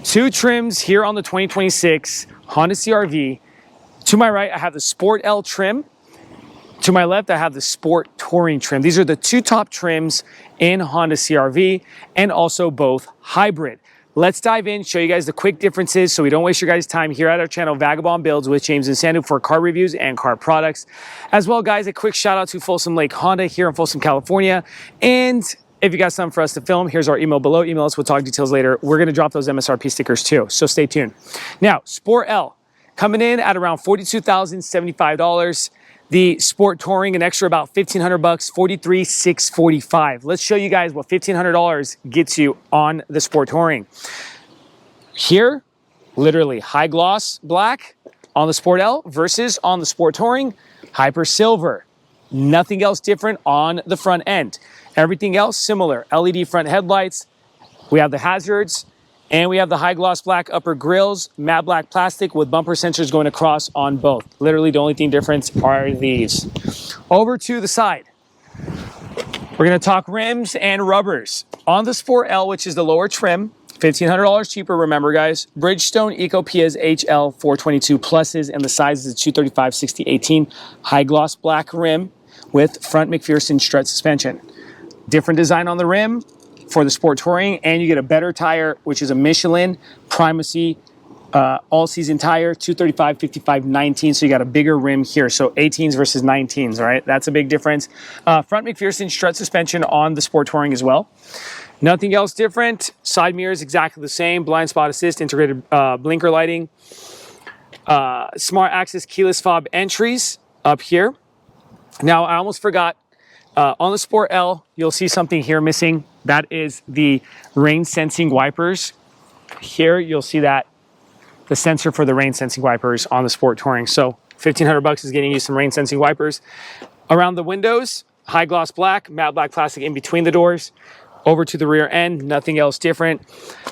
Two trims here on the 2026 Honda CR-V. To my right, I have the Sport L trim. To my left, I have the Sport Touring trim. These are the two top trims in Honda CR-V and also both hybrid. Let's dive in, show you guys the quick differences so we don't waste your guys' time here at our channel, Vagabond Builds with James and Sandu for car reviews and car products. As well, guys, a quick shout out to Folsom Lake Honda here in Folsom, California. And if you got something for us to film, here's our email below. Email us, we'll talk details later. We're gonna drop those MSRP stickers too, so stay tuned. Now, Sport L, coming in at around $42,075. The Sport Touring, an extra about $1,500 bucks, $43,645. Let's show you guys what $1,500 gets you on the Sport Touring. Here, literally high gloss black on the Sport L versus on the Sport Touring, hyper silver. Nothing else different on the front end. Everything else similar. LED front headlights. We have the hazards. And we have the high gloss black upper grills, matte black plastic with bumper sensors going across on both. Literally the only thing different are these. Over to the side. We're gonna talk rims and rubbers. On the Sport L, which is the lower trim, $1,500 cheaper, remember guys. Bridgestone Ecopia's HL 422 pluses, and the size is a 235/60/18. High gloss black rim with front McPherson strut suspension. Different design on the rim for the Sport Touring, and you get a better tire, which is a Michelin Primacy all-season tire, 235/55/19, so you got a bigger rim here, so 18s versus 19s, right? That's a big difference. Front McPherson strut suspension on the Sport Touring as well. Nothing else different. Side mirrors exactly the same, blind spot assist, integrated blinker lighting, smart access keyless fob entries up here. Now, I almost forgot, on the Sport L, you'll see something here missing. That is the rain sensing wipers. Here, you'll see that the sensor for the rain sensing wipers on the Sport Touring. So $1,500 bucks is getting you some rain sensing wipers. Around the windows, high gloss black, matte black plastic in between the doors. Over to the rear end, nothing else different.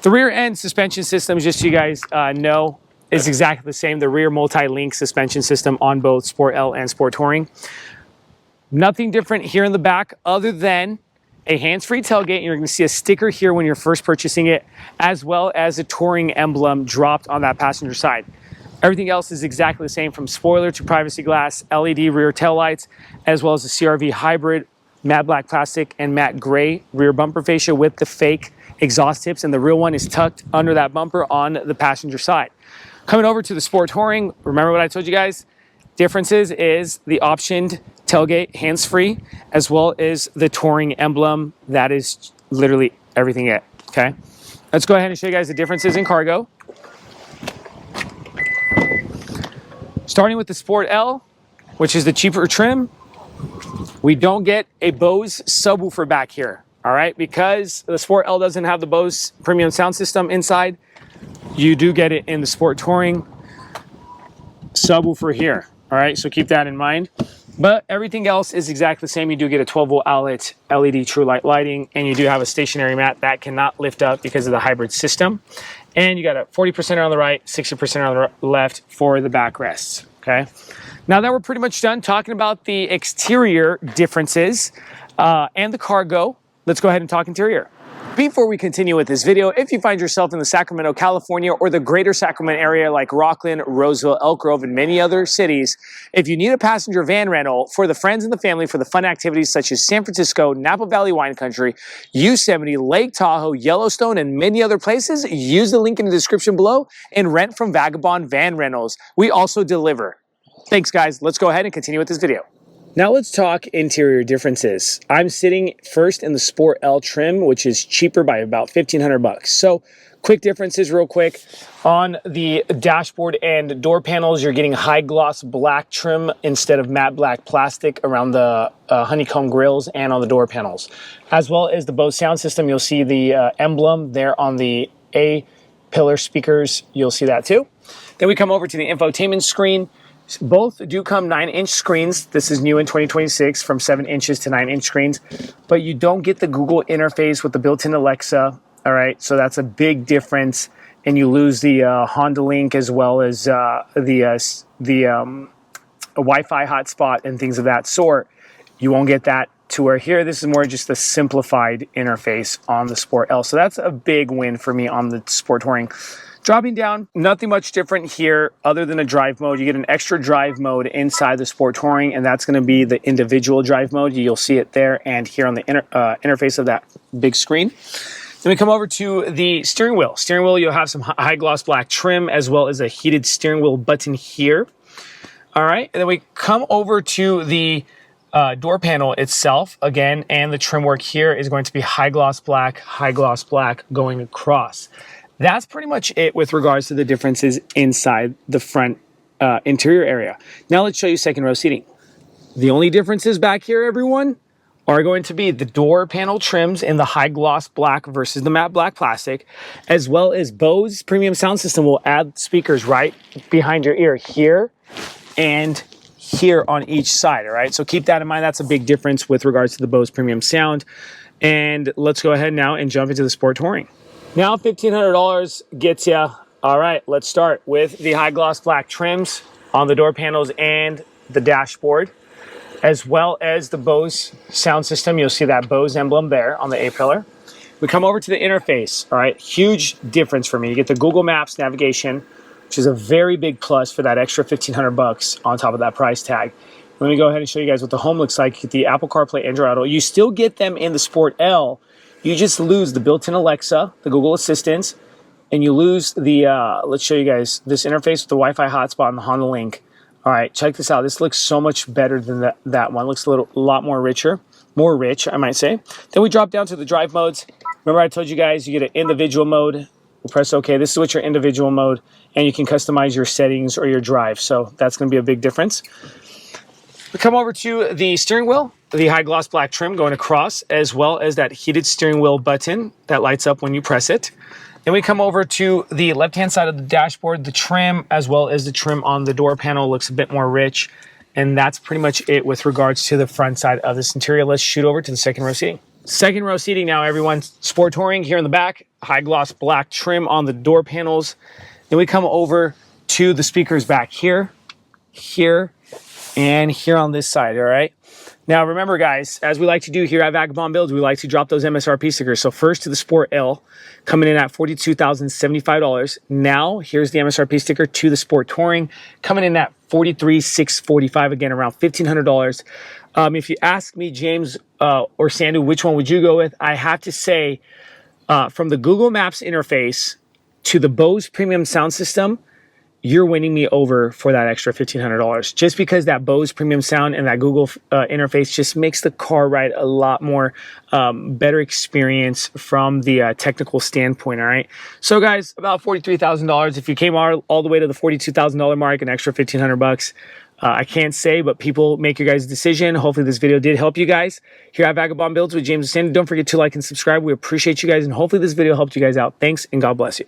The rear end suspension system, just so you guys know, is exactly the same. The rear multi-link suspension system on both Sport L and Sport Touring. Nothing different here in the back other than a hands-free tailgate, and you're going to see a sticker here when you're first purchasing it, as well as a Touring emblem dropped on that passenger side. Everything else is exactly the same, from spoiler to privacy glass, LED rear taillights, as well as the CR-V hybrid, matte black plastic and matte gray rear bumper fascia with the fake exhaust tips, and the real one is tucked under that bumper on the passenger side. Coming over to the Sport Touring, remember what I told you guys? Differences is the optioned tailgate, hands-free, as well as the Touring emblem. That is literally everything it, okay? Let's go ahead and show you guys the differences in cargo. Starting with the Sport L, which is the cheaper trim, we don't get a Bose subwoofer back here, all right? Because the Sport L doesn't have the Bose premium sound system inside, you do get it in the Sport Touring subwoofer here, all right? So keep that in mind. But everything else is exactly the same. You do get a 12-volt outlet, LED true light lighting, and you do have a stationary mat that cannot lift up because of the hybrid system. And you got a 40% on the right, 60% on the left for the backrests, okay? Now that we're pretty much done talking about the exterior differences and the cargo, let's go ahead and talk interior. Before we continue with this video, if you find yourself in the Sacramento, California, or the greater Sacramento area like Rockland, Roseville, Elk Grove, and many other cities, if you need a passenger van rental for the friends and the family for the fun activities such as San Francisco, Napa Valley Wine Country, Yosemite, Lake Tahoe, Yellowstone, and many other places, use the link in the description below and rent from Vagabond Van Rentals. We also deliver. Thanks, guys. Let's go ahead and continue with this video. Now let's talk interior differences. I'm sitting first in the Sport L trim, which is cheaper by about $1,500 bucks. So quick differences real quick. On the dashboard and door panels, you're getting high gloss black trim instead of matte black plastic around the honeycomb grills and on the door panels. As well as the Bose sound system, you'll see the emblem there on the A pillar speakers. You'll see that too. Then we come over to the infotainment screen. Both do come 9-inch screens. This is new in 2026, from 7 inches to 9-inch screens, but you don't get the Google interface with the built-in Alexa. All right, so that's a big difference, and you lose the Honda Link as well as the Wi-Fi hotspot and things of that sort. You won't get that to where here, this is more just the simplified interface on the Sport L. So that's a big win for me on the Sport Touring. Dropping down, nothing much different here other than a drive mode. You get an extra drive mode inside the Sport Touring, and that's going to be the individual drive mode. You'll see it there and here on the interface of that big screen. Then we come over to the steering wheel. Steering wheel, you'll have some high gloss black trim as well as a heated steering wheel button here. All right, and then we come over to the door panel itself again, and the trim work here is going to be high gloss black going across. That's pretty much it with regards to the differences inside the front interior area. Now let's show you second row seating. The only differences back here, everyone, are going to be the door panel trims in the high gloss black versus the matte black plastic, as well as Bose premium sound system will add speakers right behind your ear here and here on each side, all right? So keep that in mind. That's a big difference with regards to the Bose premium sound. And let's go ahead now and jump into the Sport Touring. Now $1,500 gets you. All right, let's start with the high gloss black trims on the door panels and the dashboard, as well as the Bose sound system. You'll see that Bose emblem there on the A-pillar. We come over to the interface, all right? Huge difference for me. You get the Google Maps navigation, which is a very big plus for that extra $1,500 on top of that price tag. Let me go ahead and show you guys what the home looks like. You get the Apple CarPlay, Android Auto. You still get them in the Sport L. You just lose the built-in Alexa, the Google Assistant, and you lose the, let's show you guys, this interface with the Wi-Fi hotspot and the Honda Link. All right, check this out. This looks so much better than that one. Looks a lot more richer, more rich, I might say. Then we drop down to the drive modes. Remember I told you guys you get an individual mode. We'll press OK. This is what your individual mode, and you can customize your settings or your drive. So that's going to be a big difference. We come over to the steering wheel, the high gloss black trim going across, as well as that heated steering wheel button that lights up when you press it. Then we come over to the left-hand side of the dashboard. The trim, as well as the trim on the door panel, looks a bit more rich. And that's pretty much it with regards to the front side of this interior. Let's shoot over to the second row seating. Second row seating now, everyone. Sport Touring here in the back. High gloss black trim on the door panels. Then we come over to the speakers back here, and here on this side, all right? Now, remember, guys, as we like to do here at Vagabond Builds, we like to drop those MSRP stickers. So first to the Sport L, coming in at $42,075. Now, here's the MSRP sticker to the Sport Touring, coming in at $43,645, again, around $1,500. If you ask me, James or Sandu, which one would you go with? I have to say, from the Google Maps interface to the Bose premium sound system, you're winning me over for that extra $1,500, just because that Bose premium sound and that Google interface just makes the car ride a lot more better experience from the technical standpoint. All right. So guys, about $43,000. If you came all the way to the $42,000 mark, an extra $1,500. I can't say, but people make your guys' decision. Hopefully this video did help you guys. Here at Vagabond Builds with James and Sandy. Don't forget to like and subscribe. We appreciate you guys, and hopefully this video helped you guys out. Thanks, and God bless you.